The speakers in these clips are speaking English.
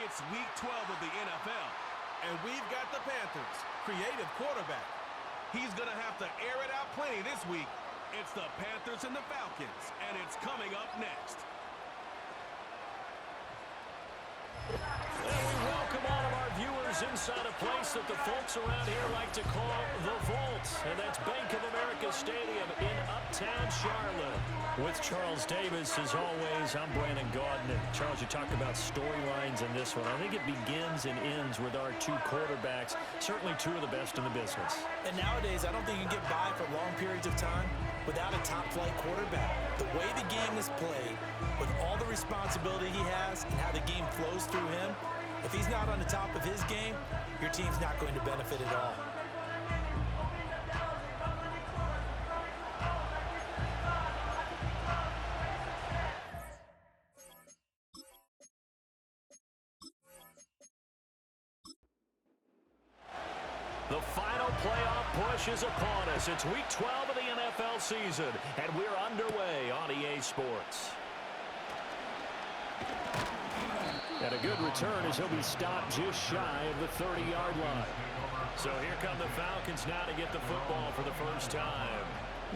It's week 12 of the NFL, and we've got the Panthers' creative quarterback. He's going to have to air it out plenty this week. It's the Panthers and the Falcons, and it's coming up next. And we welcome all of our viewers inside a place that the folks around here like to call the Vault, and that's Bank of America Stadium in Uptown Charlotte. With Charles Davis, as always, I'm Brandon Gaudin. Charles, you talk about storylines in this one. I think it begins and ends with our two quarterbacks, certainly two of the best in the business. And nowadays, I don't think you can get by for long periods of time without a top-flight quarterback. The way the game is played, with all the responsibility he has and how the game flows through him, if he's not on the top of his game, your team's not going to benefit at all. The final playoff push is upon us. It's week 12 of the NFL season, and we're underway on EA Sports. And a good return as he'll be stopped just shy of the 30-yard line. So here come the Falcons now to get the football for the first time.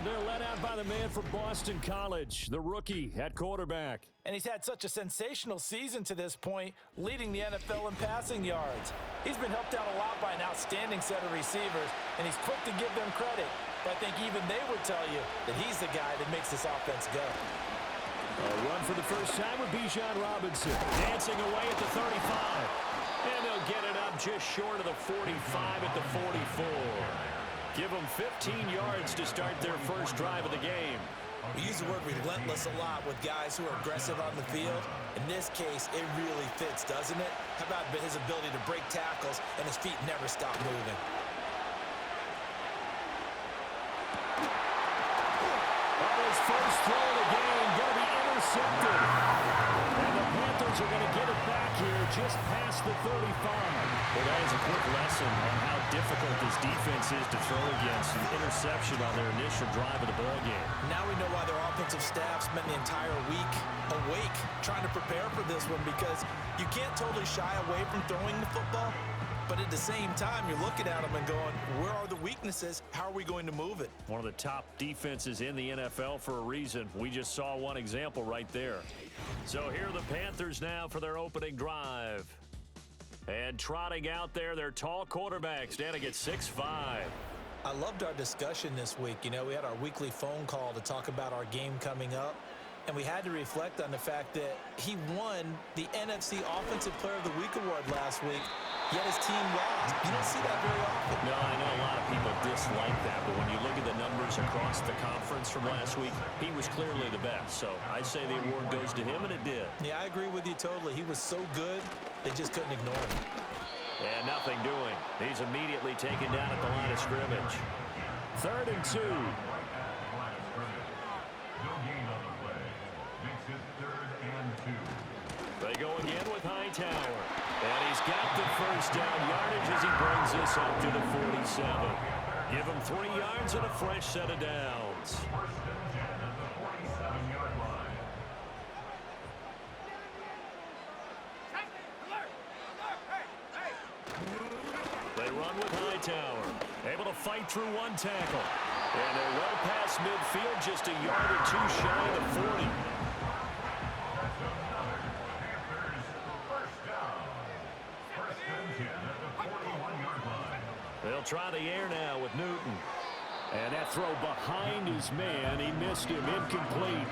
They're led out by the man from Boston College, the rookie at quarterback. And he's had such a sensational season to this point, leading the NFL in passing yards. He's been helped out a lot by an outstanding set of receivers, and he's quick to give them credit. But I think even they would tell you that he's the guy that makes this offense go. A run for the first time with Bijan Robinson, dancing away at the 35. And they'll get it up just short of the 45 at the 44. Give them 15 yards to start their first drive of the game. We use the word relentless a lot with guys who are aggressive on the field. In this case, it really fits, doesn't it? How about his ability to break tackles and his feet never stop moving? On his first throw of the game, going to be intercepted. And the Panthers are going to get it back here just past the 35. Well, that is a quick lesson on how difficult this defense is to throw against. An interception on their initial drive of the ballgame. Now we know why their offensive staff spent the entire week awake trying to prepare for this one, because you can't totally shy away from throwing the football, but at the same time, you're looking at them and going, where are the weaknesses? How are we going to move it? One of the top defenses in the NFL for a reason. We just saw one example right there. So here are the Panthers now for their opening drive. And trotting out there, their tall quarterback standing at 6'5". I loved our discussion this week. You know, we had our weekly phone call to talk about our game coming up, and we had to reflect on the fact that he won the NFC Offensive Player of the Week award last week, yet his team lost. You don't see that very often. No, I know a lot of people dislike that, but when you look at the numbers across the conference from last week, he was clearly the best. So I say the award goes to him, and it did. Yeah, I agree with you totally. He was so good, they just couldn't ignore him. And nothing doing. He's immediately taken down at the line of scrimmage. 3rd and 2. They go again with Hightower. And he's got the first down yardage as he brings this up to the 47. Give him 3 yards and a fresh set of downs. They run with Hightower. Able to fight through one tackle. And they're well past midfield, just a yard or two shy of the 40. They'll try the air now with Newton. And that throw behind his man, he missed him, incomplete.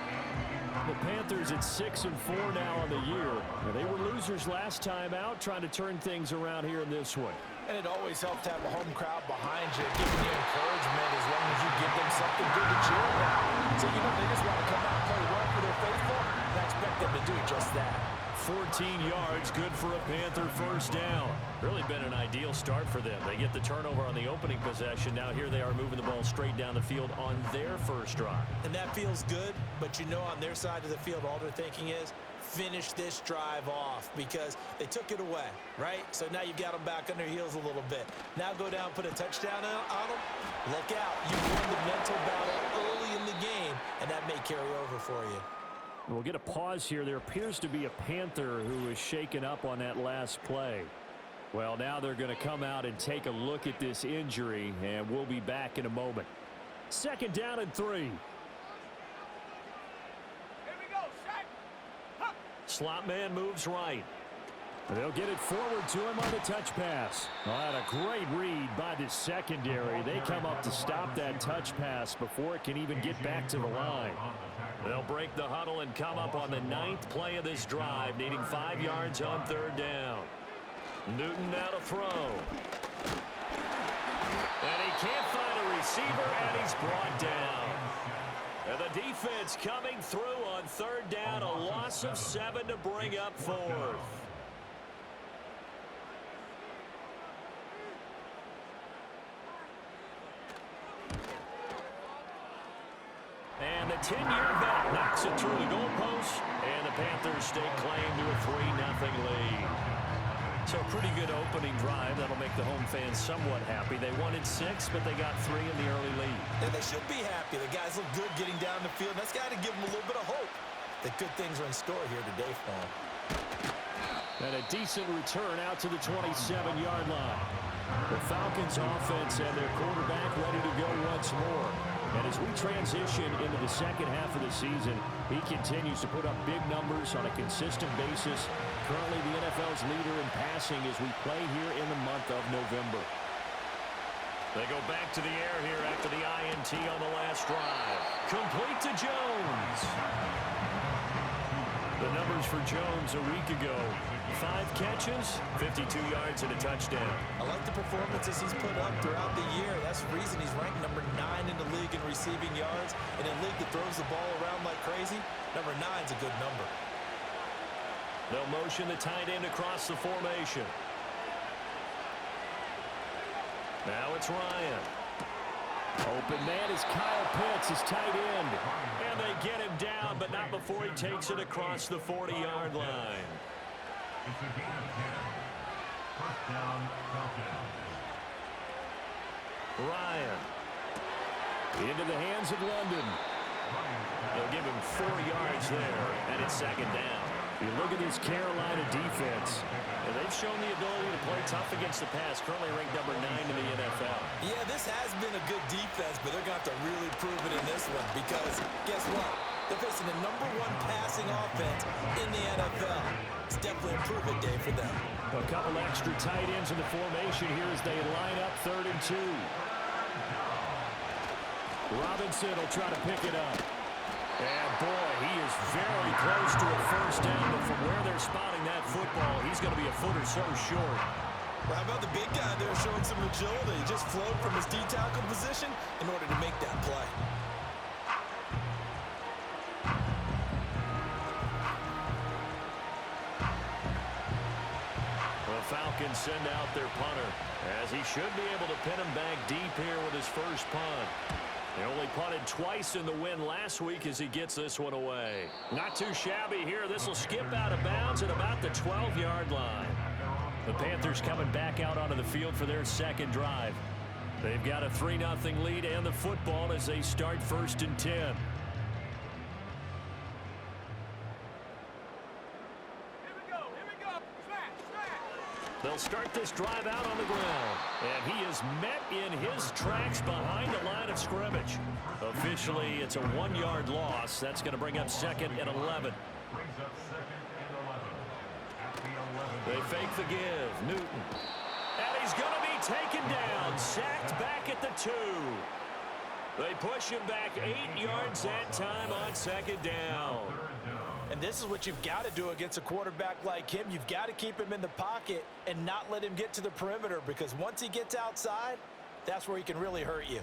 The Panthers at 6-4 now on the year. They were losers last time out, trying to turn things around here in this one. And it always helps to have a home crowd behind you, giving you encouragement as long as you give them something good to cheer about. So, you know, they just want to come out and play well for their faithful, and I expect them to do just that. 14 yards, good for a Panther first down. Really been an ideal start for them. They get the turnover on the opening possession. Now here they are moving the ball straight down the field on their first drive. And that feels good, but you know on their side of the field, all they're thinking is, finish this drive off, because they took it away, right? So now you've got them back on their heels a little bit. Now go down, put a touchdown on them. Look out. You won the mental battle early in the game, and that may carry over for you. We'll get a pause here. There appears to be a Panther who is shaken up on that last play. Well, now they're going to come out and take a look at this injury, and we'll be back in a moment. 2nd down and 3. Here we go, Shaq. Huh. Slot man moves right. They'll get it forward to him on the touch pass. Well, that a great read by the secondary. They come up to stop that touch pass before it can even get back to the line. They'll break the huddle and come up on the 9th play of this drive, needing 5 yards on 3rd down. Newton now to throw. And he can't find a receiver, and he's brought down. And the defense coming through on 3rd down, a loss of 7 to bring up 4th. And the 10-year vet knocks it through the goalpost, and the Panthers stake claim to a 3-0 lead. So a pretty good opening drive. That'll make the home fans somewhat happy. They wanted 6, but they got 3 in the early lead. And they should be happy. The guys look good getting down the field. That's got to give them a little bit of hope that good things are in store here today for them. And a decent return out to the 27-yard line. The Falcons offense and their quarterback ready to go once more. And as we transition into the second half of the season, he continues to put up big numbers on a consistent basis. Currently the NFL's leader in passing as we play here in the month of November. They go back to the air here after the INT on the last drive. Complete to Jones. The numbers for Jones a week ago. 5 catches, 52 yards, and a touchdown. I like the performances he's put up throughout the year. That's the reason he's ranked number 9 in the league in receiving yards. In a league that throws the ball around like crazy, number 9's a good number. They'll motion the tight end across the formation. Now it's Ryan. Open man is Kyle Pitts, his tight end. And they get him down, but not before he takes it across the 40-yard line. Ryan. Into the hands of London. They'll give him 4 yards there, and it's 2nd down. You look at this Carolina defense, and they've shown the ability to play tough against the pass, currently ranked number 9 in the NFL. Yeah, this has been a good defense, but they're going to have to really prove it in this one because guess what? They're facing the number 1 passing offense in the NFL. It's definitely a prove-it day for them. A couple extra tight ends in the formation here as they line up 3rd and 2. Robinson will try to pick it up. And boy, he is very close to a first down, but from where they're spotting that football, he's going to be a foot or so short. Well, how about the big guy there showing some agility? He just flowed from his D-tackle position in order to make that play. The Falcons send out their punter, as he should be able to pin him back deep here with his first punt. They only punted twice in the win last week as he gets this one away. Not too shabby here. This will skip out of bounds at about the 12-yard line. The Panthers coming back out onto the field for their second drive. They've got a 3-0 lead and the football as they start 1st and 10. They'll start this drive out on the ground. And he is met in his tracks behind the line of scrimmage. Officially, it's a 1-yard loss. That's going to bring up 2nd and 11. They fake the give. Newton. And he's going to be taken down. Sacked back at the 2. They push him back 8 yards that time on 2nd down. And this is what you've got to do against a quarterback like him. You've got to keep him in the pocket and not let him get to the perimeter, because once he gets outside, that's where he can really hurt you.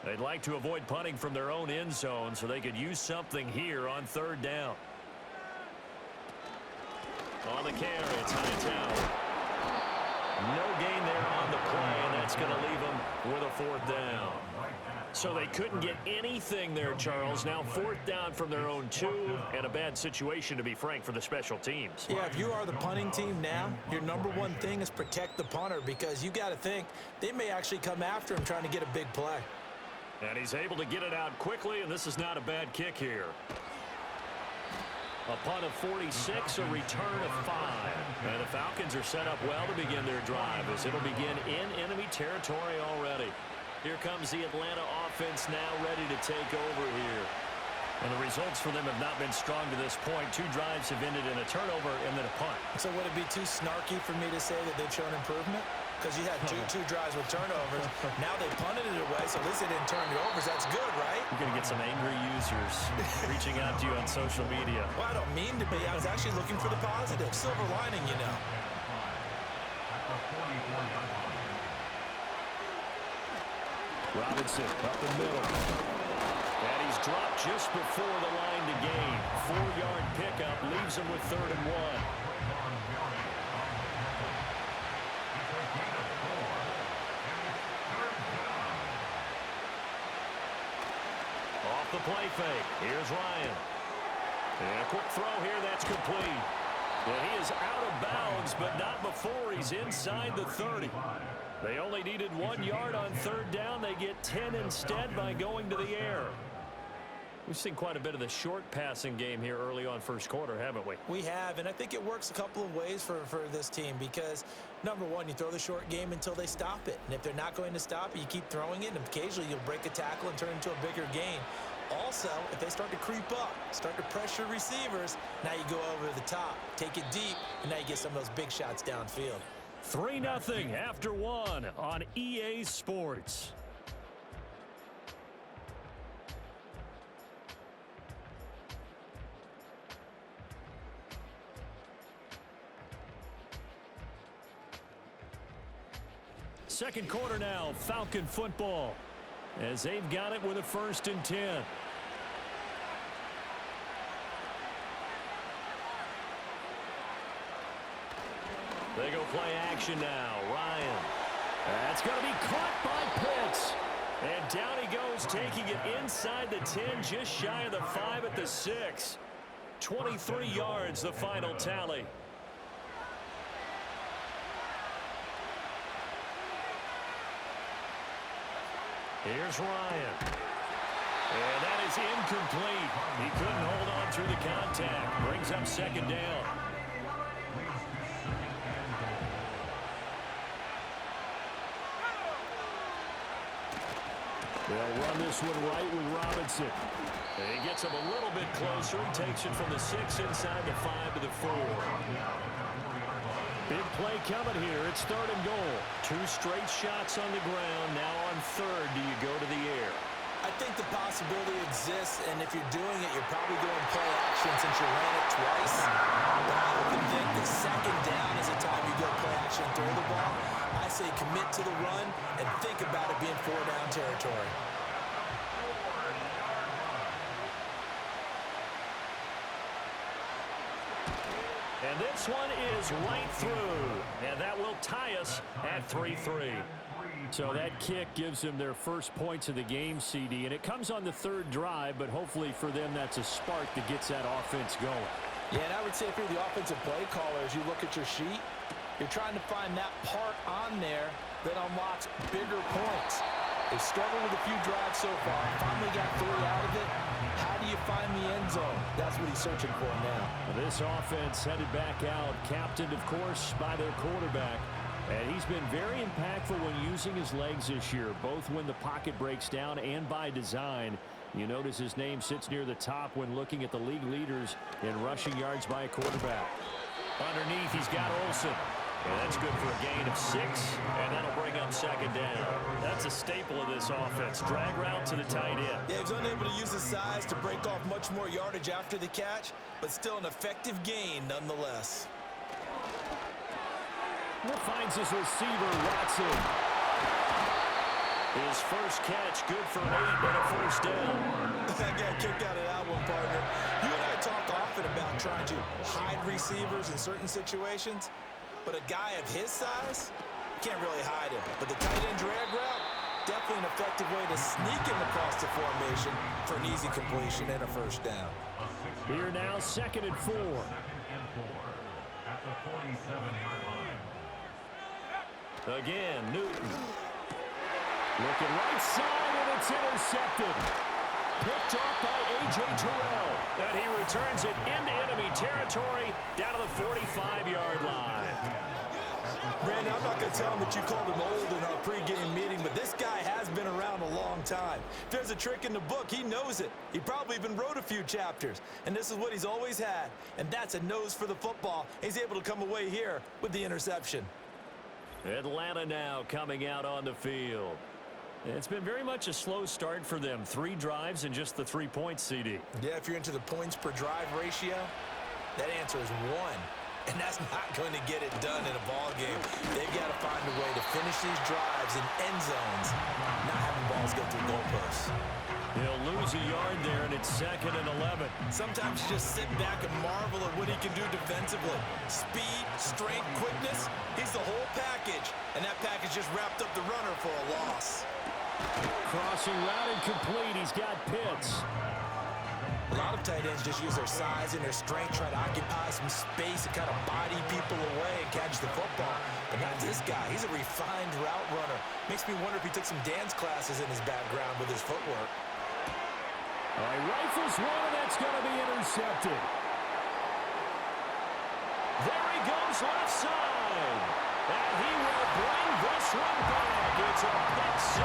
They'd like to avoid punting from their own end zone so they could use something here on 3rd down. On the carry, it's Hightower. No gain there on the play, and that's going to leave them with a 4th down. So they couldn't get anything there, Charles. Now 4th down from their own 2, and a bad situation, to be frank, for the special teams. Yeah, if you are the punting team now, your number 1 thing is protect the punter, because you got to think they may actually come after him trying to get a big play. And he's able to get it out quickly, and this is not a bad kick here. A punt of 46, a return of 5. And the Falcons are set up well to begin their drive as it'll begin in enemy territory already. Here comes the Atlanta offense now ready to take over here. And the results for them have not been strong to this point. 2 drives have ended in a turnover and then a punt. So would it be too snarky for me to say that they've shown improvement? Because you had two drives with turnovers. Now they punted it away, so at least they didn't turn it over. That's good, right? You're going to get some angry users reaching out to you on social media. Well, I don't mean to be. I was actually looking for the positive. Silver lining, you know. Robinson up the middle. And he's dropped just before the line to gain. 4-yard pickup leaves him with 3rd and 1. Off the play fake. Here's Ryan. And a quick throw here. That's complete. And he is out of bounds, but not before he's inside the 30. They only needed 1 yard on 3rd down. They get 10 instead by going to the air. We've seen quite a bit of the short passing game here early on first quarter, haven't we? We have, and I think it works a couple of ways for this team because, number one, you throw the short game until they stop it. And if they're not going to stop it, you keep throwing it, and occasionally you'll break a tackle and turn it into a bigger gain. Also, if they start to creep up, start to pressure receivers, now you go over the top, take it deep, and now you get some of those big shots downfield. 3-0 after 1 on EA Sports. Second quarter now, Falcon football, as they've got it with a 1st and 10. They go play action now. Ryan. That's going to be caught by Pitts. And down he goes, taking it inside the 10, just shy of the 5 at the 6. 23 yards, the final tally. Here's Ryan. And that is incomplete. He couldn't hold on through the contact. Brings up 2nd down. They'll run this one right with Robinson. And he gets him a little bit closer. He takes it from the 6 inside the 5 to the 4. Big play coming here. It's 3rd and goal. 2 straight shots on the ground. Now on 3rd, do you go to the air? I think the possibility exists, and if you're doing it, you're probably going play action since you ran it twice. But I often think the 2nd down is the time you go play action and throw the ball. I say commit to the run and think about it being 4-down territory. And this one is right through. And that will tie us at 3-3. So that kick gives them their first points of the game, CD. And it comes on the 3rd drive, but hopefully for them that's a spark that gets that offense going. Yeah, and I would say if you're the offensive play caller, as you look at your sheet, you're trying to find that part on there that unlocks bigger points. They've struggled with a few drives so far. Finally got 3 out of it. How do you find the end zone? That's what he's searching for now. This offense headed back out, captained, of course, by their quarterback. And he's been very impactful when using his legs this year, both when the pocket breaks down and by design. You notice his name sits near the top when looking at the league leaders in rushing yards by a quarterback. Underneath, he's got Olsen. And that's good for a gain of 6, and that'll bring up 2nd down. That's a staple of this offense. Drag route to the tight end. Yeah, he's unable to use his size to break off much more yardage after the catch, but still an effective gain nonetheless. Finds his receiver, Watson. His first catch, good for 8 and a 1st down. That got kicked out of that one, partner. You and I talk often about trying to hide receivers in certain situations, but a guy of his size, can't really hide him. But the tight end drag route, definitely an effective way to sneak him across the formation for an easy completion and a 1st down. Here now, 2nd and 4. At the 47-yard line. Again, Newton. Looking right side, and it's intercepted. Picked off by A.J. Terrell. And he returns it into enemy territory down to the 45-yard line. Brandon, I'm not going to tell him that you called him old in our pregame meeting, but this guy has been around a long time. If there's a trick in the book, he knows it. He probably even wrote a few chapters. And this is what he's always had, and that's a nose for the football. He's able to come away here with the interception. Atlanta now coming out on the field. It's been very much a slow start for them. 3 drives and just the 3 points, CD. Yeah, if you're into the points per drive ratio, that answer is 1. And that's not going to get it done in a ball game. They've got to find a way to finish these drives in end zones, not having balls go through goalposts. He'll lose a yard there, and it's 2nd and 11. Sometimes you just sit back and marvel at what he can do defensively. Speed, strength, quickness, he's the whole package. And that package just wrapped up the runner for a loss. Crossing route and complete. He's got Pitts. A lot of tight ends just use their size and their strength, try to occupy some space and kind of body people away and catch the football. But not this guy. He's a refined route runner. Makes me wonder if he took some dance classes in his background with his footwork. He rifles one, and that's going to be intercepted. There he goes left side. And he will bring this one back. It's a pick 6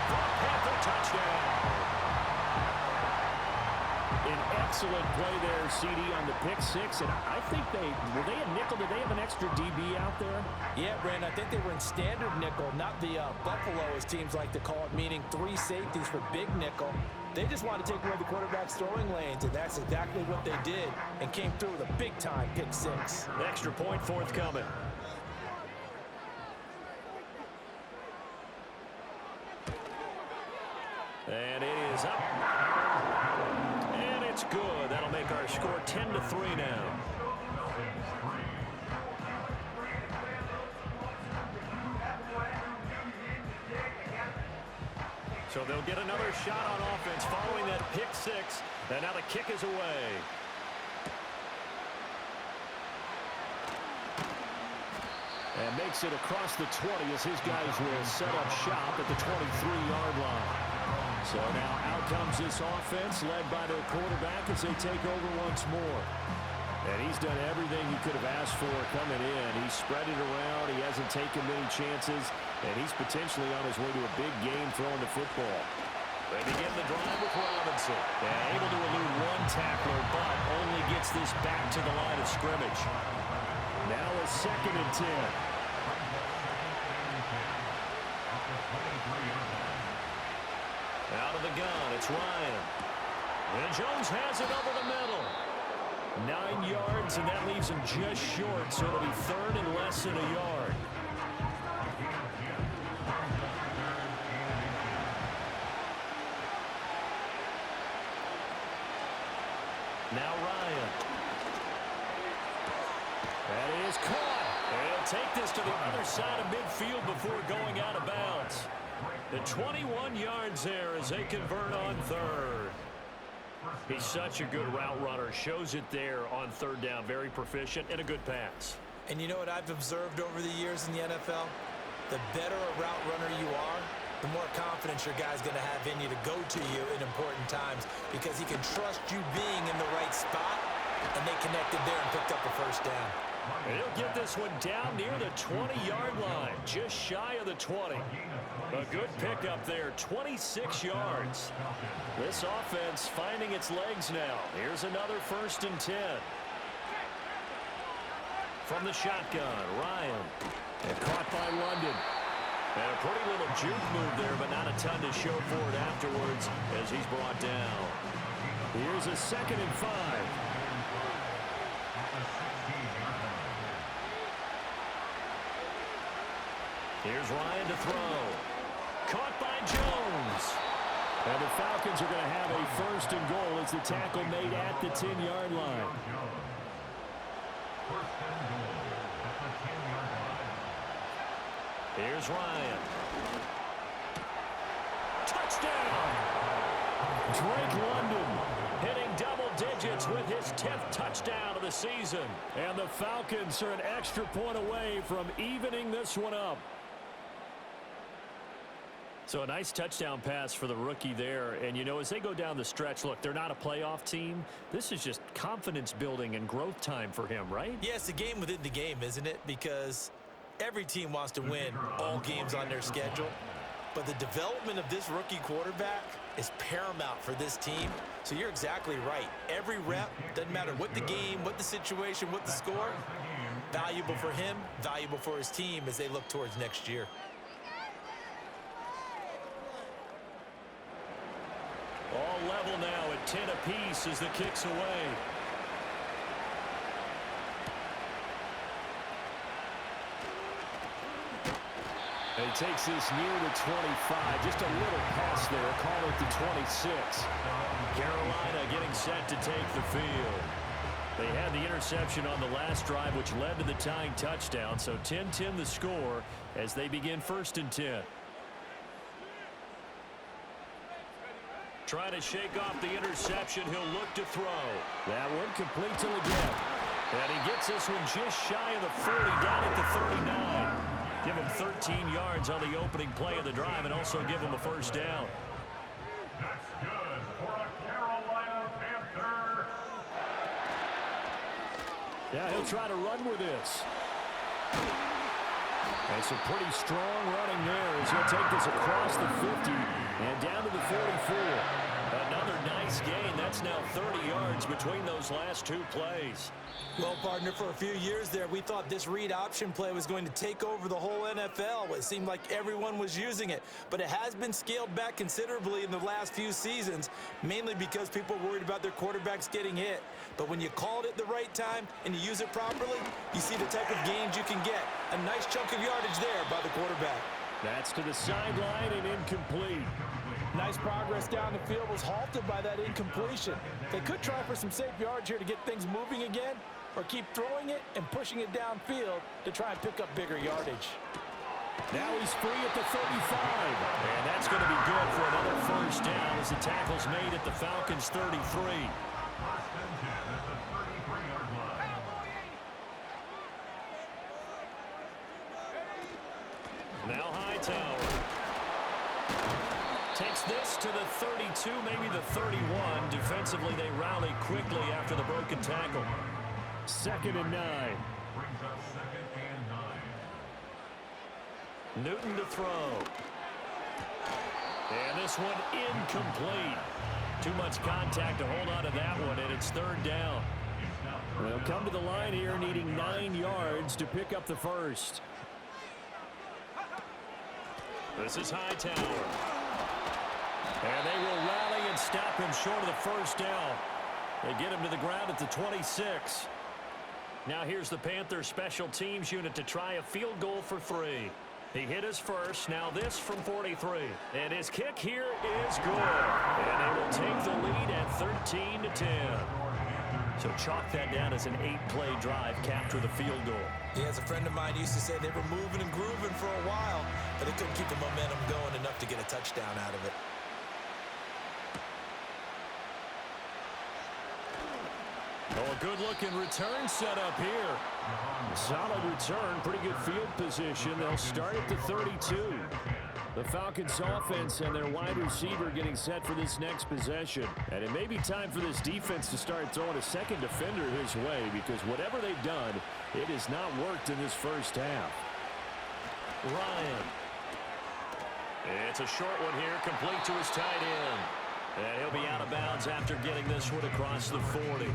for Panther touchdown. An excellent play there, CD, on the pick 6. And I think were they a nickel? Did they have an extra DB out there? Yeah, Brandon, I think they were in standard nickel, not the Buffalo, as teams like to call it, meaning 3 safeties for big nickel. They just wanted to take away the quarterback's throwing lanes, and that's exactly what they did, and came through with a big-time pick 6. Extra point forthcoming. And it is up. And it's good. That'll make our score 10-3 now. So they'll get another shot on offense following that pick 6. And now the kick is away. And makes it across the 20 as his guys will set up shop at the 23-yard line. So now out comes this offense led by their quarterback as they take over once more. And he's done everything he could have asked for coming in. He's spread it around. He hasn't taken many chances. And he's potentially on his way to a big game throwing the football. They begin the drive with Robinson. And able to elude one tackler, but only gets this back to the line of scrimmage. Now a 2nd and 10. Out of the gun, it's Ryan. And Jones has it over the middle. 9 yards, and that leaves him just short, so it'll be 3rd and less than a yard. Now Ryan. That is caught. He'll take this to the other side of midfield before going out of bounds. The 21 yards there as they convert on 3rd. He's such a good route runner. Shows it there on 3rd down. Very proficient and a good pass. And you know what I've observed over the years in the NFL? The better a route runner you are, the more confidence your guy's going to have in you to go to you in important times because he can trust you being in the right spot, and they connected there and picked up the 1st down. And he'll get this one down near the 20-yard line, just shy of the 20. A good pickup there, 26 yards. This offense finding its legs now. Here's another 1st and 10. From the shotgun, Ryan. And caught by London. And a pretty little juke move there, but not a ton to show for it afterwards as he's brought down. Here's a 2nd and 5. Here's Ryan to throw. Caught by Jones. And the Falcons are going to have a 1st and goal as the tackle made at the 10-yard line. Here's Ryan. Touchdown! Drake London hitting double digits with his 10th touchdown of the season. And the Falcons are an extra point away from evening this one up. So a nice touchdown pass for the rookie there. And, you know, as they go down the stretch, look, they're not a playoff team. This is just confidence building and growth time for him, right? Yeah, it's a game within the game, isn't it? Because every team wants to win all games on their schedule. But the development of this rookie quarterback is paramount for this team. So you're exactly right. Every rep, doesn't matter what the game, what the situation, what the score, valuable for him, valuable for his team as they look towards next year. All level now at 10 apiece as the kick's away. And he takes this near the 25. Just a little pass there. Call it the 26. Carolina getting set to take the field. They had the interception on the last drive, which led to the tying touchdown. So 10-10 the score as they begin 1st and 10. Trying to shake off the interception. He'll look to throw. That one complete to Leggett. And he gets this one just shy of the 40, down at the 39. Give him 13 yards on the opening play of the drive and also give him a first down. That's good for a Carolina Panther. Yeah, he'll try to run with this. And some pretty strong running there as he'll take this across the 50 and down to the 44. Another nice gain. That's now 30 yards between those last two plays. Well, partner, for a few years there, we thought this read option play was going to take over the whole NFL. It seemed like everyone was using it, but it has been scaled back considerably in the last few seasons, mainly because people are worried about their quarterbacks getting hit. But when you call it at the right time and you use it properly, you see the type of gains you can get. A nice chunk of yardage there by the quarterback. That's to the sideline and incomplete. Nice progress down the field was halted by that incompletion. They could try for some safe yards here to get things moving again, or keep throwing it and pushing it downfield to try and pick up bigger yardage. Now he's free at the 35. And that's going to be good for another first down as the tackle's made at the Falcons' 33. Now Hightower takes this to the 32, maybe the 31. Defensively, they rally quickly after the broken tackle. 2nd and 9. Brings up 2nd and 9. Newton to throw. And this one incomplete. Too much contact to hold on to that one, and it's 3rd down. They'll come to the line here needing 9 yards to pick up the first. This is Hightower. And they will rally and stop him short of the first down. They get him to the ground at the 26. Now here's the Panthers special teams unit to try a field goal for 3. He hit his first. Now this from 43. And his kick here is good. And they will take the lead at 13-10. So chalk that down as an 8-play drive, capture the field goal. Yeah, as a friend of mine used to say, they were moving and grooving for a while, but they couldn't keep the momentum going enough to get a touchdown out of it. Oh, a good-looking return set up here. Solid return, pretty good field position. They'll start at the 32. The Falcons offense and their wide receiver getting set for this next possession. And it may be time for this defense to start throwing a second defender his way, because whatever they've done, it has not worked in this first half. Ryan. It's a short one here, complete to his tight end. And he'll be out of bounds after getting this one across the 40.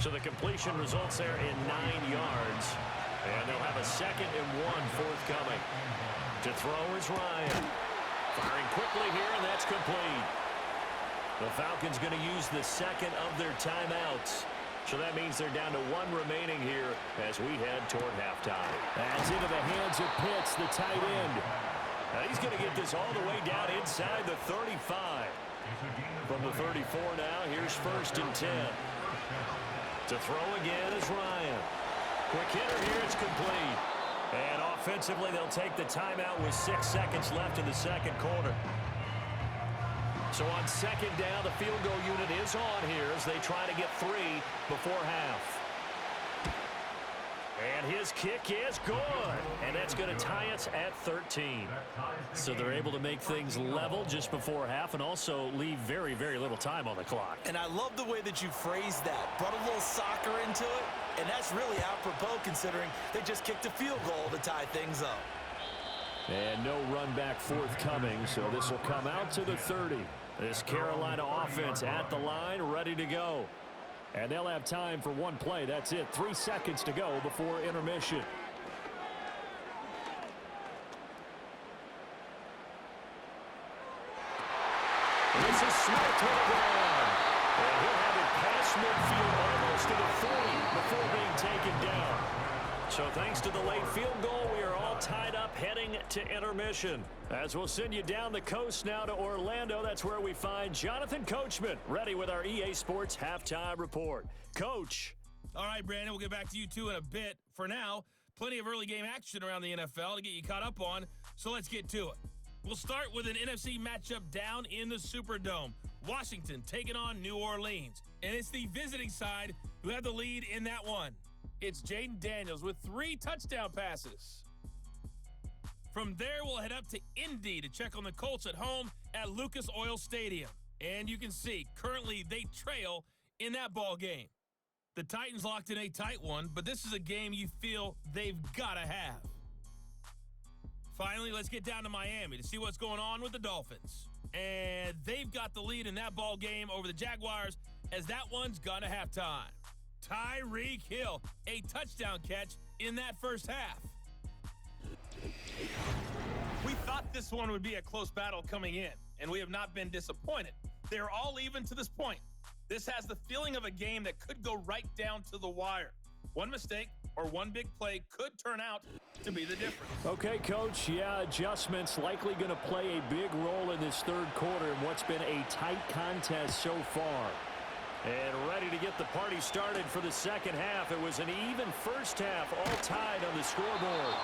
So the completion results there in 9 yards. And they'll have a 2nd and 1 forthcoming. To throw is Ryan. Firing quickly here, and that's complete. The Falcons going to use the 2nd of their timeouts. So that means they're down to 1 remaining here as we head toward halftime. That's into the hands of Pitts, the tight end. Now he's going to get this all the way down inside the 35. From the 34 now, here's 1st and 10. To throw again is Ryan. Quick hitter here, it's complete. And offensively, they'll take the timeout with 6 seconds left in the 2nd quarter. So on 2nd down, the field goal unit is on here as they try to get 3 before half. And his kick is good. And that's going to tie us at 13. So they're able to make things level just before half and also leave very, very little time on the clock. And I love the way that you phrased that. Brought a little soccer into it. And that's really apropos considering they just kicked a field goal to tie things up. And no run back forthcoming, so this will come out to the 30. This Carolina offense at the line, ready to go. And they'll have time for one play. That's it. 3 seconds to go before intermission. This is Smith to the ground. And he'll have it past midfield almost to the 40 before being taken down. So thanks to the late field goal, we are all tied up heading to intermission. As we'll send you down the coast now to Orlando, that's where we find Jonathan Coachman ready with our EA Sports halftime report. Coach. All right, Brandon, we'll get back to you two in a bit. For now, plenty of early game action around the NFL to get you caught up on, so let's get to it. We'll start with an NFC matchup down in the Superdome. Washington taking on New Orleans, and it's the visiting side who have the lead in that one. It's Jaden Daniels with 3 touchdown passes. From there, we'll head up to Indy to check on the Colts at home at Lucas Oil Stadium. And you can see, currently they trail in that ball game. The Titans locked in a tight one, but this is a game you feel they've got to have. Finally, let's get down to Miami to see what's going on with the Dolphins. And they've got the lead in that ball game over the Jaguars as that one's gone to halftime. Tyreek Hill, a touchdown catch in that first half. We thought this one would be a close battle coming in, and we have not been disappointed. They're all even to this point. This has the feeling of a game that could go right down to the wire. One mistake or one big play could turn out to be the difference. Okay, Coach, yeah, adjustments likely going to play a big role in this third quarter in what's been a tight contest so far. And ready to get the party started for the second half. It was an even first half, all tied on the scoreboard.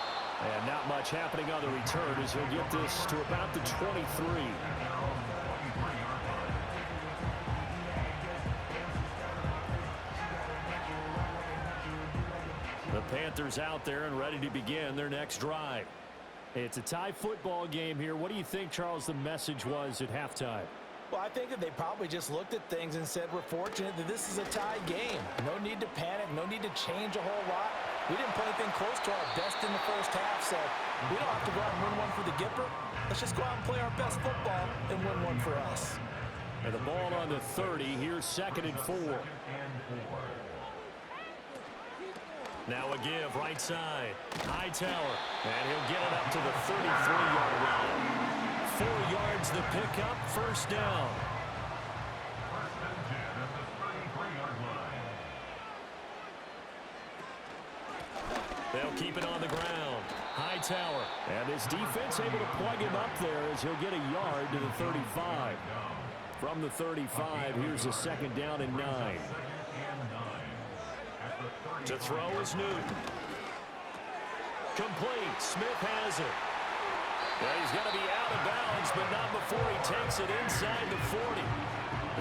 And not much happening on the return as he'll get this to about the 23. The Panthers out there and ready to begin their next drive. It's a tie football game here. What do you think, Charles, the message was at halftime? Well, I think that they probably just looked at things and said, we're fortunate that this is a tie game. No need to panic, no need to change a whole lot. We didn't play anything close to our best in the first half, so we don't have to go out and win one for the Gipper. Let's just go out and play our best football and win one for us. And the ball on the 30. Here's 2nd and 4. Now a give, right side. Hightower, and he'll get it up to the 33-yard line. 4 yards the pickup, first down. First and 10 at the 33-yard line. They'll keep it on the ground. Hightower, and his defense able to plug him up there as he'll get a yard to the 35. From the 35, here's a 2nd down and 9. To throw is Newton. Complete. Smith has it. Well, he's going to be out of bounds, but not before he takes it inside the 40.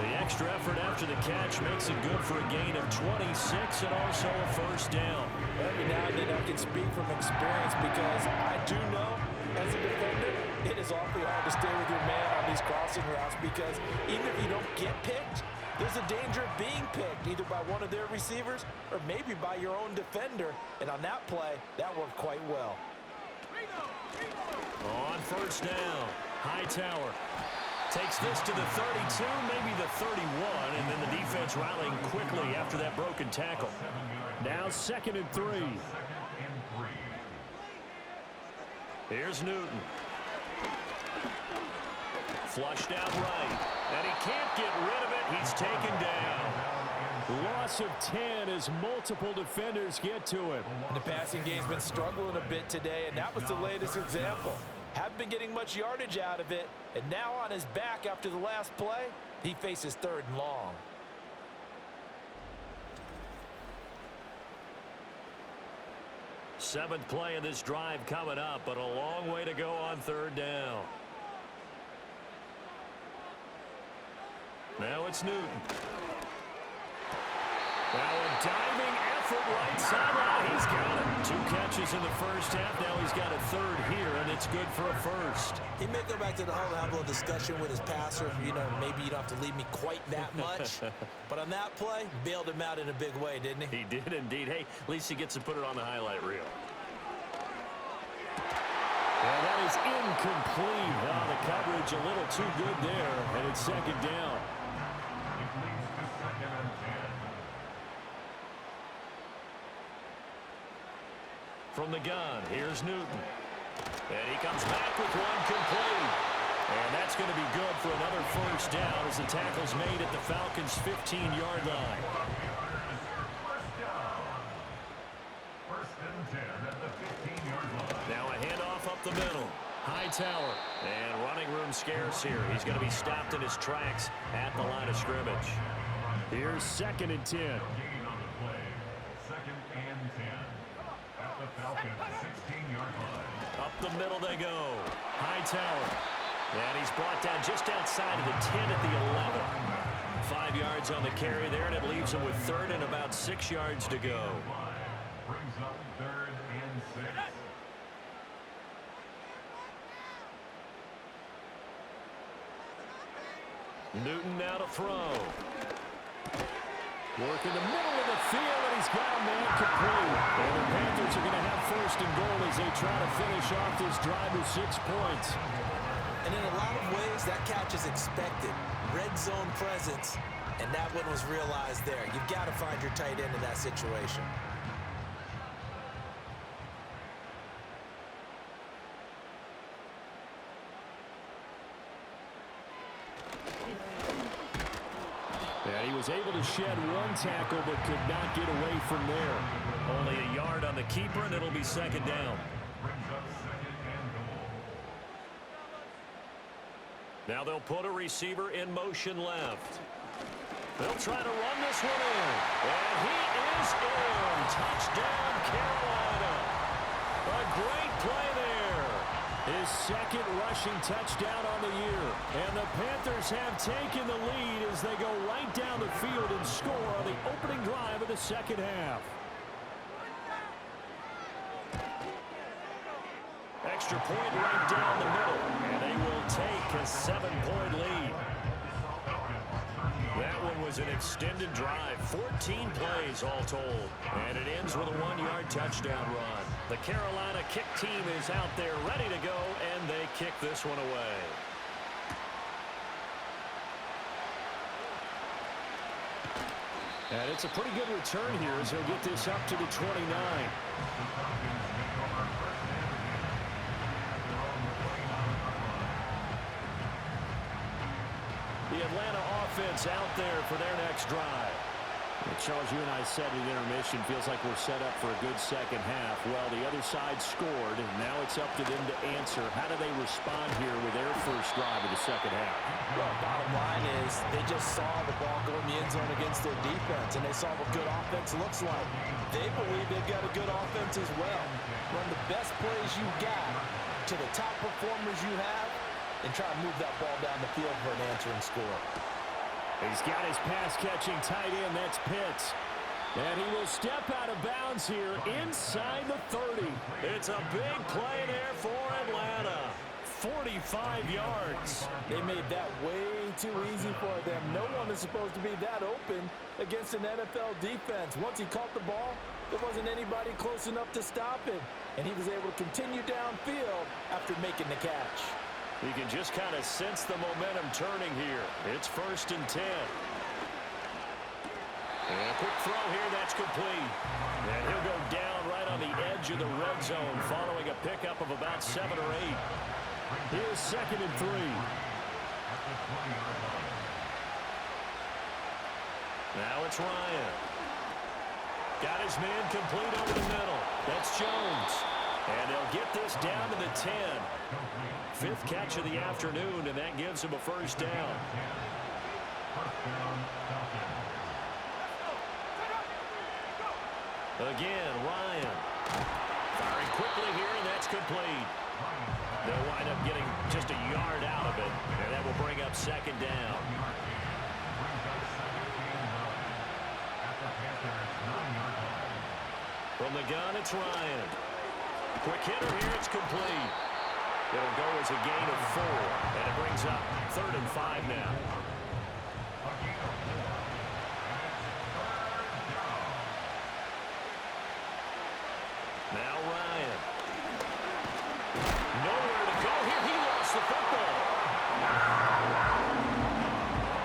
The extra effort after the catch makes it good for a gain of 26 and also a first down. Every now and then I can speak from experience because I do know, as a defender, it is awfully hard to stay with your man on these crossing routes because even if you don't get picked, there's a danger of being picked either by one of their receivers or maybe by your own defender. And on that play, that worked quite well. On first down, Hightower takes this to the 32, maybe the 31, and then the defense rallying quickly after that broken tackle. Now 2nd and 3. Here's Newton. Flushed out right, and he can't get rid of it. He's taken down. Loss of 10 as multiple defenders get to him. The passing game's been struggling a bit today, and that was the latest example. Haven't been getting much yardage out of it, and now on his back after the last play, he faces 3rd and long. Seventh play of this drive coming up, but a long way to go on 3rd down. Now it's Newton. Now a diving effort right sideline. He's got it. 2 catches in the first half. Now he's got a third here, and it's good for a first. He may go back to the huddle and have a little discussion with his passer. You know, maybe you don't have to leave me quite that much. But on that play, bailed him out in a big way, didn't he? He did indeed. Hey, at least he gets to put it on the highlight reel. And that is incomplete. Oh, the coverage a little too good there, and it's second down. It leads to 2nd and 10. From the gun, here's Newton. And he comes back with one complete. And that's going to be good for another first down as the tackle's made at the Falcons' 15-yard line. First down. 1st and 10 at the 15-yard line. Now a handoff up the middle. Hightower. And running room scarce here. He's going to be stopped in his tracks at the line of scrimmage. Here's 2nd and 10. Gain on the play. 2nd and 10. At the Falcons' 16-yard line. Up the middle they go. Hightower. And he's brought down just outside of the 10 at the 11. 5 yards on the carry there, and it leaves him with 3rd and about 6 yards to go. Brings up 3rd and 6. Newton now to throw. Work in the middle of the field, and he's got a man complete. And the Panthers are going to have 1st and goal as they try to finish off this drive with 6 points. And in a lot of ways, that catch is expected. Red zone presence, and that one was realized there. You've got to find your tight end in that situation. And he was able to shed 1 tackle but could not get away from there. Only a yard on the keeper, and it'll be 2nd down. Brings up 2nd and goal. Now they'll put a receiver in motion left. They'll try to run this one in. And he is in. Touchdown, Carolina. A great play there. His 2nd rushing touchdown on the year. And the Panthers have taken the lead as they go right down the field and score on the opening drive of the 2nd half. Extra point right down the middle. And they will take a 7-point lead. That one was an extended drive. 14 plays all told. And it ends with a 1-yard touchdown run. The Carolina kick team is out there ready to go, and they kick this one away. And it's a pretty good return here as he'll get this up to the 29. The Atlanta offense out there for their next drive. Well, Charles, you and I said at intermission, feels like we're set up for a good second half. Well, the other side scored, and now it's up to them to answer. How do they respond here with their first drive of the second half? Well, bottom line is they just saw the ball go in the end zone against their defense, and they saw what good offense looks like. They believe they've got a good offense as well. Run the best plays you got to the top performers you have, and try to move that ball down the field for an answering score. He's got his pass-catching tight end. That's Pitts. And he will step out of bounds here inside the 30. It's a big play there for Atlanta. 45 yards. They made that way too easy for them. No one is supposed to be that open against an NFL defense. Once he caught the ball, there wasn't anybody close enough to stop him. And he was able to continue downfield after making the catch. You can just kind of sense the momentum turning here. It's 1st and 10. And a quick throw here, that's complete. And he'll go down right on the edge of the red zone following a pickup of about 7 or 8. Here's 2nd and 3. Now it's Ryan. Got his man complete over the middle. That's Jones. And they'll get this down to the 10. 5th catch of the afternoon, and that gives him a first down. Again, Ryan. Firing quickly here, and that's complete. They'll wind up getting just a yard out of it, and that will bring up 2nd down. From the gun, it's Ryan. Quick hitter here, it's complete. It'll go as a gain of 4, and it brings up 3rd and 5 now. Now Ryan. Nowhere to go here. He lost the football.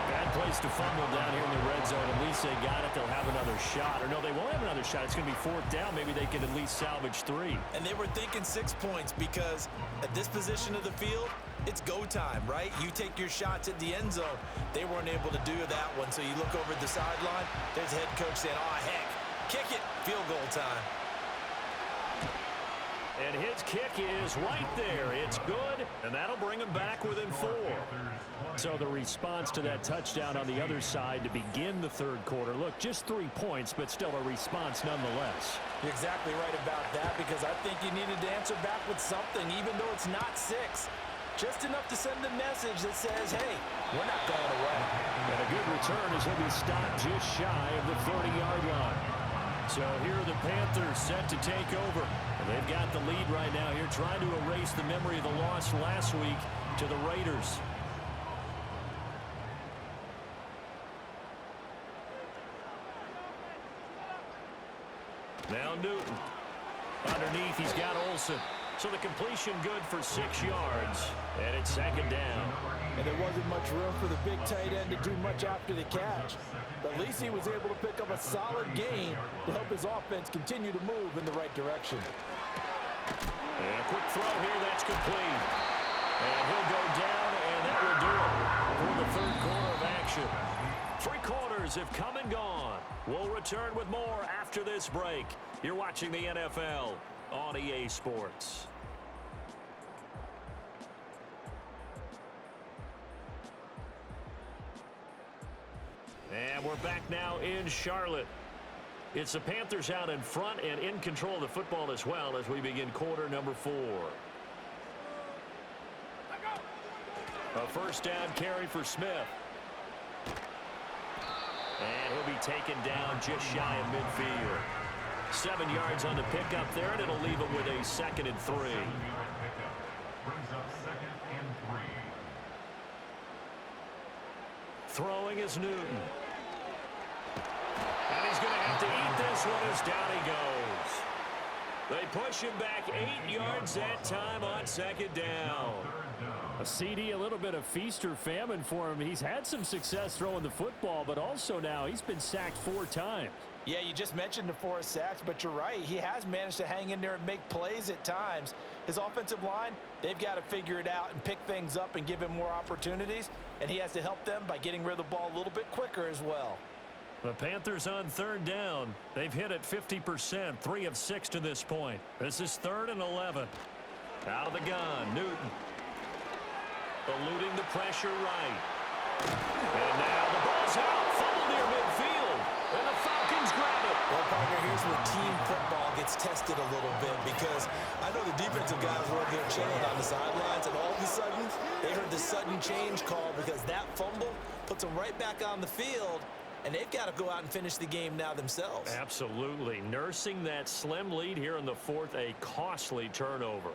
Bad place to fumble down here in the red zone. At least they got it. They'll have another shot. Or no, they won't have another shot. It's going to be 4th down. Maybe they can at least salvage 3. And they were thinking 6 points because at this position of the field, it's go time, right? You take your shots at the end zone. They weren't able to do that one. So you look over at the sideline, there's head coach saying, oh, heck, kick it, field goal time. And his kick is right there. It's good, and that'll bring him back within 4. So the response to that touchdown on the other side to begin the 3rd quarter. Look, just 3 points, but still a response nonetheless. You're exactly right about that because I think you needed to answer back with something, even though it's not 6. Just enough to send a message that says, hey, we're not going away. And a good return as he'll be stopped just shy of the 30-yard line. So here are the Panthers set to take over. And they've got the lead right now here, trying to erase the memory of the loss last week to the Raiders. Now Newton. Underneath, he's got Olsen. So the completion good for 6 yards. And it's 2nd down. And there wasn't much room for the big tight end to do much after the catch. But at least he was able to pick up a solid gain to help his offense continue to move in the right direction. And a quick throw here, that's complete. And he'll go down, and that will do it for the 3rd quarter of action. 3 quarters have come and gone. We'll return with more after this break. You're watching the NFL on EA Sports. And we're back now in Charlotte. It's the Panthers out in front and in control of the football as well as we begin quarter number 4. A 1st down carry for Smith. And he'll be taken down just shy of midfield. 7 yards on the pickup there, and it'll leave him with a 2nd and 3. Brings up 2nd and 3. Throwing is Newton. And he's going to have to eat this one as down he goes. They push him back 8 yards that time on 2nd down. A CD, a little bit of feast or famine for him. He's had some success throwing the football, but also now he's been sacked 4 times. Yeah, you just mentioned the 4 sacks, but you're right. He has managed to hang in there and make plays at times. His offensive line, they've got to figure it out and pick things up and give him more opportunities, and he has to help them by getting rid of the ball a little bit quicker as well. The Panthers on 3rd down. They've hit it 50%, 3 of 6 to this point. This is 3rd and 11. Out of the gun, Newton. Eluding the pressure right. And now the ball's out. Fumble near midfield. And the Falcons grab it. Well, partner, here's where team football gets tested a little bit because I know the defensive guys were over there chilling on the sidelines, and all of a sudden, they heard the sudden change call because that fumble puts them right back on the field, and they've got to go out and finish the game now themselves. Absolutely. Nursing that slim lead here in the 4th, a costly turnover.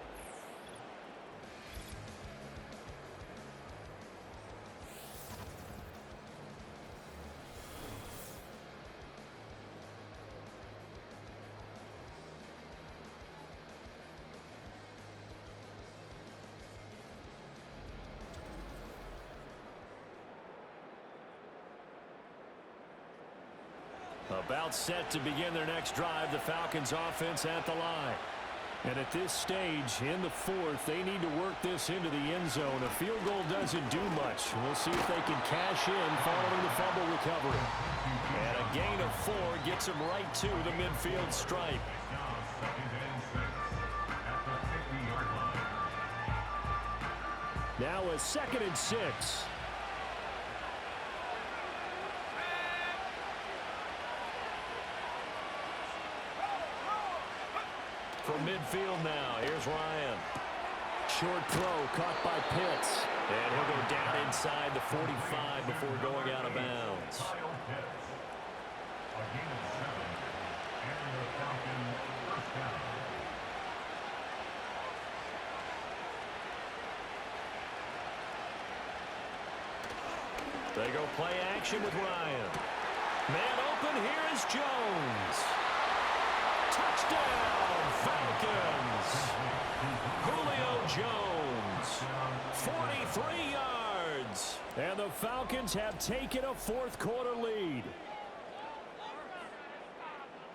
About set to begin their next drive, the Falcons offense at the line. And at this stage, in the 4th, they need to work this into the end zone. A field goal doesn't do much. We'll see if they can cash in following the fumble recovery. And a gain of 4 gets them right to the midfield stripe. Now a 2nd and 6. From midfield now, here's Ryan. Short throw caught by Pitts. And he'll go down inside the 45 before going out of bounds. A gain of 7. And the Falcons They go play action with Ryan. Man open, here is Jones. Touchdown, Falcons. Julio Jones, 43 yards. And the Falcons have taken a fourth-quarter lead.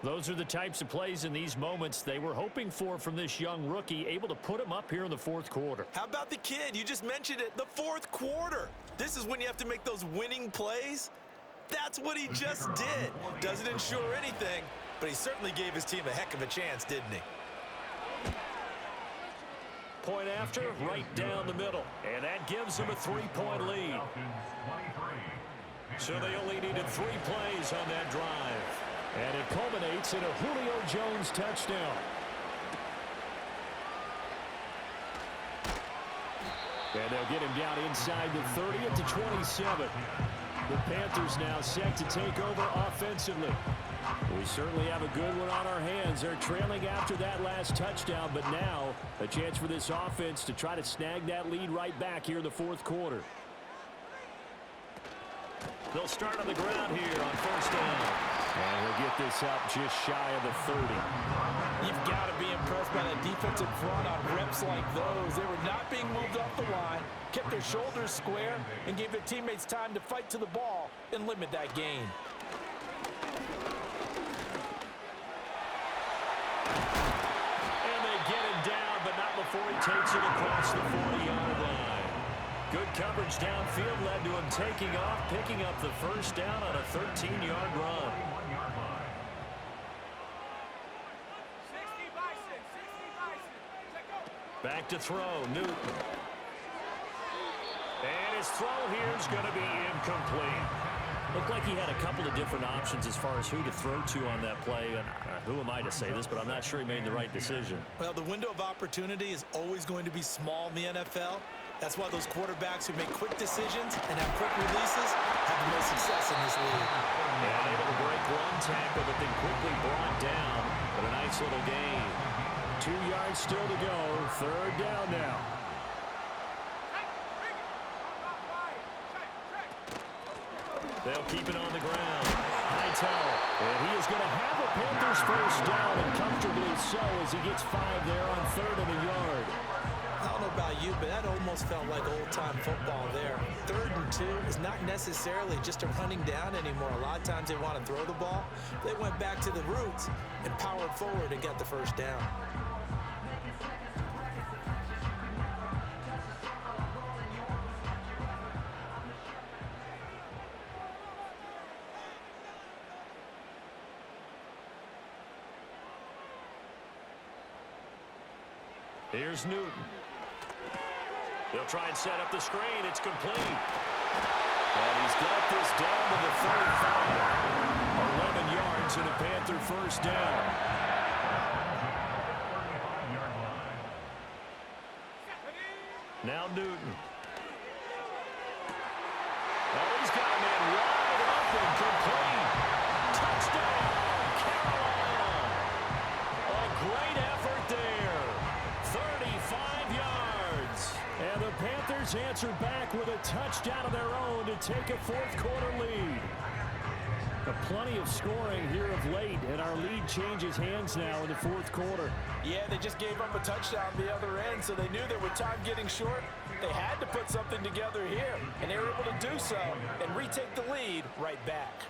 Those are the types of plays in these moments they were hoping for from this young rookie, able to put him up here in the fourth quarter. How about the kid? You just mentioned it, the fourth quarter. This is when you have to make those winning plays. That's what he just did. Doesn't ensure anything, but he certainly gave his team a heck of a chance, didn't he? Point after, right down the middle. And that gives them a 3-point lead. So they only needed 3 plays on that drive. And it culminates in a Julio Jones touchdown. And they'll get him down inside the 30 to 27. The Panthers now set to take over offensively. We certainly have a good one on our hands. They're trailing after that last touchdown, but now a chance for this offense to try to snag that lead right back here in the fourth quarter. They'll start on the ground here on first down. And he'll get this up just shy of the 30. You've got to be impressed by that defensive front on reps like those. They were not being moved off the line, kept their shoulders square, and gave their teammates time to fight to the ball and limit that gain. And they get him down, but not before he takes it across the 40-yard line. Good coverage downfield led to him taking off, picking up the first down on a 13-yard run. 60 Bison, 60 Bison. Check out. Back to throw, Newton. And his throw here is going to be incomplete. Looked like he had a couple of different options as far as who to throw to on that play. And who am I to say this, but I'm not sure he made the right decision. Well, the window of opportunity is always going to be small in the NFL. That's why those quarterbacks who make quick decisions and have quick releases have the most success in this league. Yeah, able to break one tackle, but then quickly brought down. But a nice little gain. 2 yards still to go. Third down now. They'll keep it on the ground. Hightower. And he is going to have a Panthers first down, and comfortably so as he gets 5 there on 3rd and a yard. I don't know about you, but that almost felt like old-time football there. 3rd and 2 is not necessarily just a running down anymore. A lot of times they want to throw the ball. They went back to the roots and powered forward and got the first down. Here's Newton. They'll try and set up the screen. It's complete. And he's got this down to the 35. 11 yards and a Panther first down. Now Newton. Oh, he's got a man wide open, complete. Touchdown, Carolina. A great effort there. 35 yards. And the Panthers answer back with a touchdown of their own to take a fourth-quarter lead. Plenty of scoring here of late, and our lead changes hands now in the fourth quarter. Yeah, they just gave up a touchdown the other end, so they knew that with time getting short, they had to put something together here, and they were able to do so and retake the lead right back.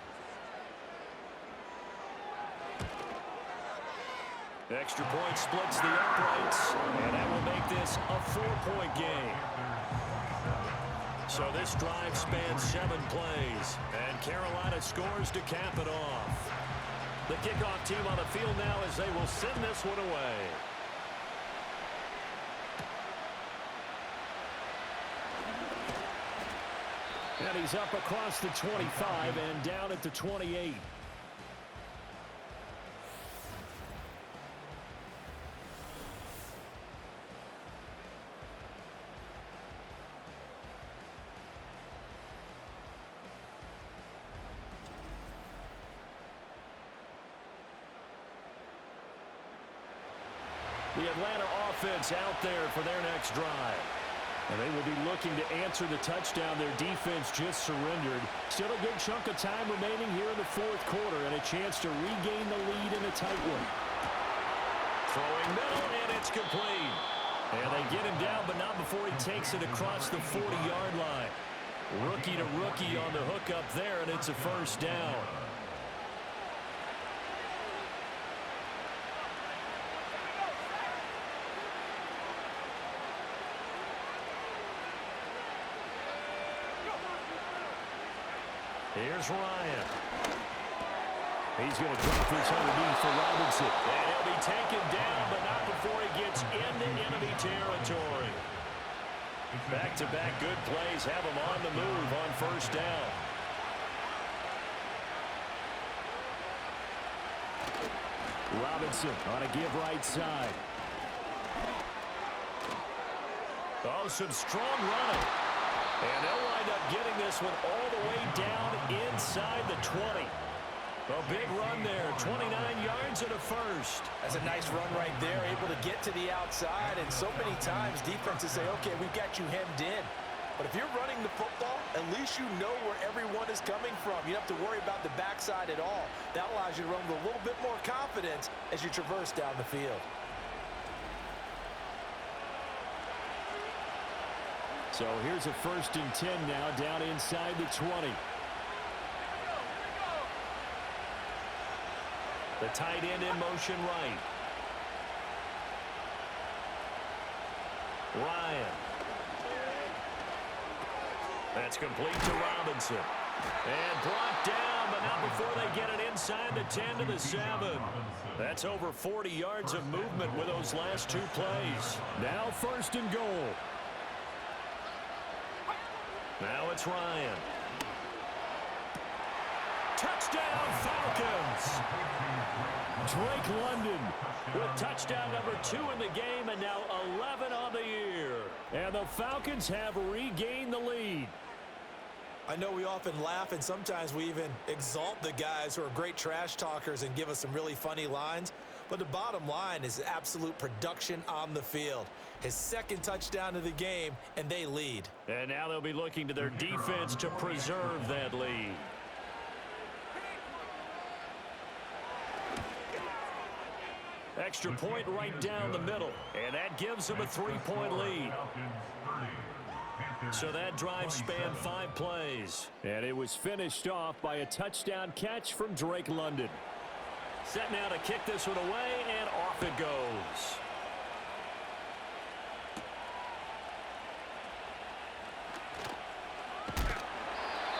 Extra point splits the uprights, and that will make this a 4-point game. So this drive spans 7 plays, and Carolina scores to cap it off. The kickoff team on the field now as they will send this one away. And he's up across the 25 and down at the 28. The Atlanta offense out there for their next drive. And they will be looking to answer the touchdown their defense just surrendered. Still a good chunk of time remaining here in the fourth quarter and a chance to regain the lead in a tight one. Throwing middle, and it's complete. And they get him down, but not before he takes it across the 40-yard line. Rookie to rookie on the hook up there, and it's a first down. Here's Ryan. He's going to drop this underneath for Robinson. And he'll be taken down, but not before he gets into enemy territory. Back-to-back good plays have him on the move on first down. Robinson on a give right side. Oh, some strong running. And they'll wind up getting this one all the way down inside the 20. A big run there, 29 yards and a first. That's a nice run right there, able to get to the outside. And so many times defenses say, okay, we've got you hemmed in. But if you're running the football, at least you know where everyone is coming from. You don't have to worry about the backside at all. That allows you to run with a little bit more confidence as you traverse down the field. So here's a 1st and 10 now down inside the 20. The tight end in motion right. Ryan. That's complete to Robinson. And brought down, but not before they get it inside the 10 to the 7. That's over 40 yards of movement with those last two plays. Now 1st and goal. Now it's Ryan. Touchdown, Falcons! Drake London with touchdown number 2 in the game, and now 11 on the year. And the Falcons have regained the lead. I know we often laugh and sometimes we even exalt the guys who are great trash talkers and give us some really funny lines. But the bottom line is absolute production on the field. His 2nd touchdown of the game, and they lead. And now they'll be looking to their defense to preserve that lead. Extra point right down the middle, and that gives them a 3-point lead. So that drive spanned 5 plays. And it was finished off by a touchdown catch from Drake London. Set now to kick this one away, and off it goes.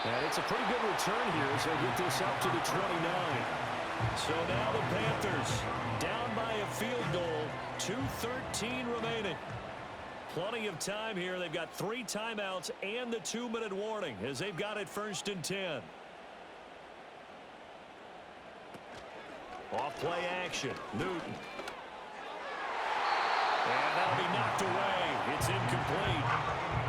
And it's a pretty good return here as they get this up to the 29. So now the Panthers down by a field goal, 2:13 remaining. Plenty of time here. They've got 3 timeouts and the 2-minute warning as they've got it 1st and 10. Off play action. Newton. And that'll be knocked away. It's incomplete.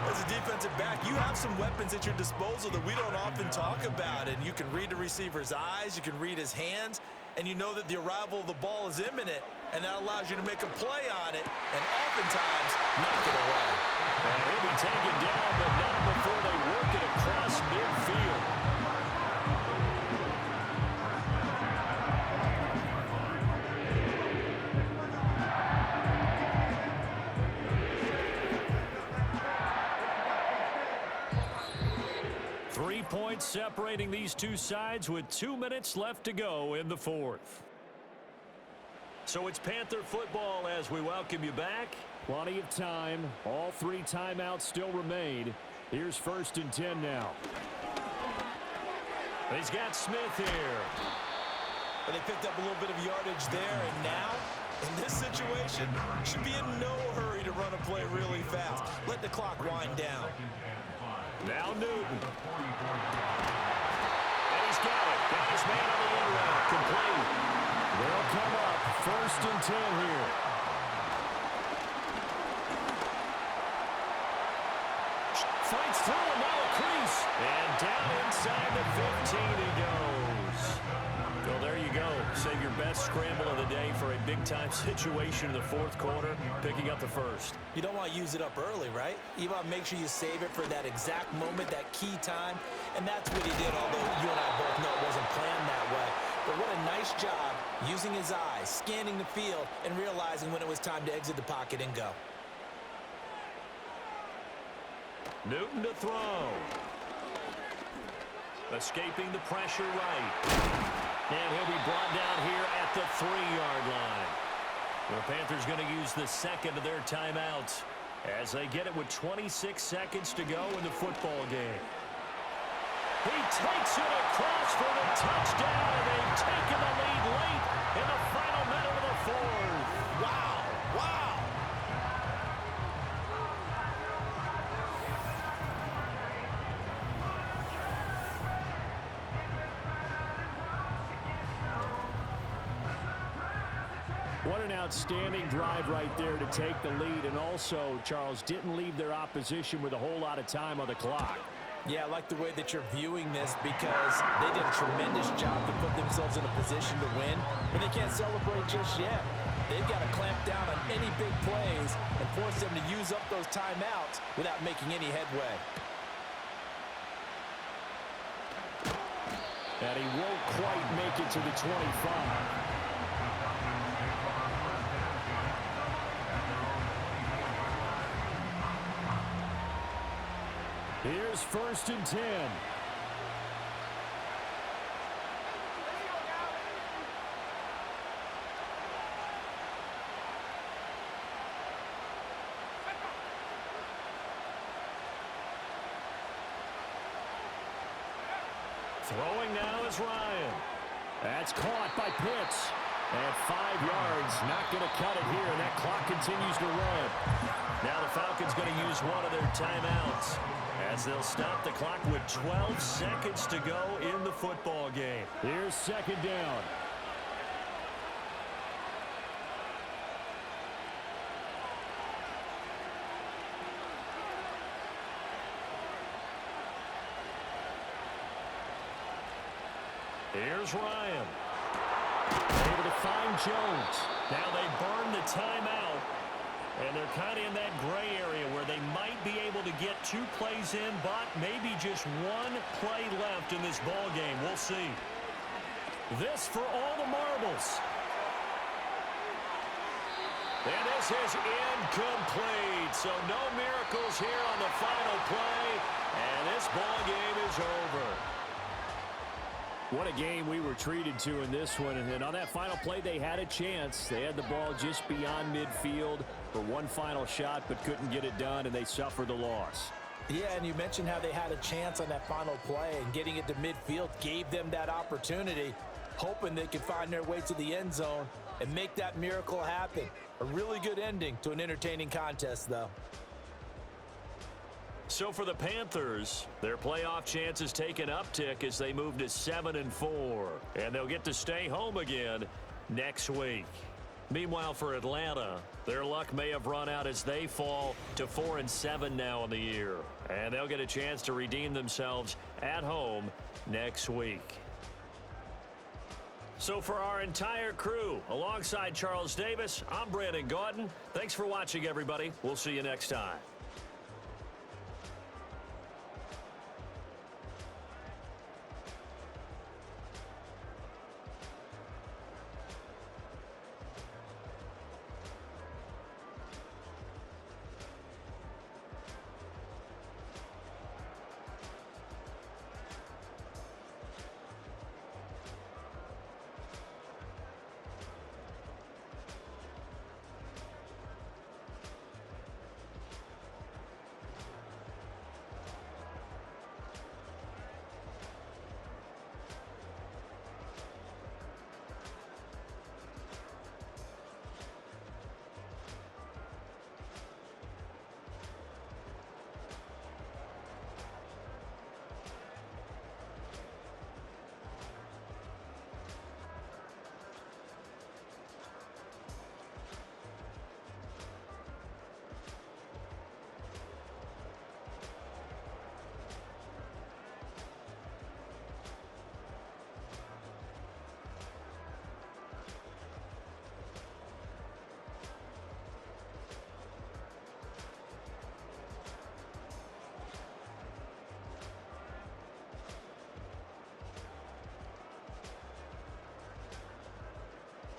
As a defensive back, you have some weapons at your disposal that we don't often talk about. And you can read the receiver's eyes, you can read his hands, and you know that the arrival of the ball is imminent. And that allows you to make a play on it and oftentimes knock it away. And he'll be taken down, but not before they work it across midfield. 3 points separating these two sides with 2 minutes left to go in the 4th. So it's Panther football as we welcome you back. Plenty of time. All 3 timeouts still remain. Here's 1st and 10 now. He's got Smith here. But they picked up a little bit of yardage there, and now, in this situation, should be in no hurry to run a play really fast. Let the clock wind down. Now Newton. And he's got it. Got his man on the end route. Complete. They'll come up 1st and 10 here. Fights through and now a crease. And down inside the 15 he goes. Well, there you go. Save your best scramble of the day for a big-time situation in the fourth quarter, picking up the first. You don't want to use it up early, right? You want to make sure you save it for that exact moment, that key time. And that's what he did, although you and I both know it wasn't planned that way. But what a nice job using his eyes, scanning the field, and realizing when it was time to exit the pocket and go. Newton to throw. Escaping the pressure right. And he'll be brought down here at the 3-yard line. The Panthers going to use the second of their timeouts as they get it with 26 seconds to go in the football game. He takes it across for the touchdown, and they've taken the lead late in the final minute of the fourth. Wow, wow. What an outstanding drive right there to take the lead. And also, Charles, didn't leave their opposition with a whole lot of time on the clock. Yeah, I like the way that you're viewing this because they did a tremendous job to put themselves in a position to win, but they can't celebrate just yet. They've got to clamp down on any big plays and force them to use up those timeouts without making any headway. And he won't quite make it to the 25. Here's 1st and 10. Throwing now is Ryan. That's caught by Pitts. And 5 yards, not going to cut it here, and that clock continues to run. Now the Falcons going to use one of their timeouts as they'll stop the clock with 12 seconds to go in the football game. Here's 2nd down. Here's Ryan. Able to find Jones. Now they burn the timeout. And they're kind of in that gray area where they might be able to get 2 plays in, but maybe just 1 play left in this ball game. We'll see. This for all the marbles. And this is incomplete. So no miracles here on the final play. And this ball game is over. What a game we were treated to in this one. And on that final play, they had a chance. They had the ball just beyond midfield for one final shot, but couldn't get it done, and they suffered the loss. Yeah, and you mentioned how they had a chance on that final play, and getting it to midfield gave them that opportunity, hoping they could find their way to the end zone and make that miracle happen. A really good ending to an entertaining contest, though. So for the Panthers, their playoff chances take an uptick as they move to 7-4, and they'll get to stay home again next week. Meanwhile, for Atlanta, their luck may have run out as they fall to 4-7 now in the year, and they'll get a chance to redeem themselves at home next week. So for our entire crew, alongside Charles Davis, I'm Brandon Gaudin. Thanks for watching, everybody. We'll see you next time.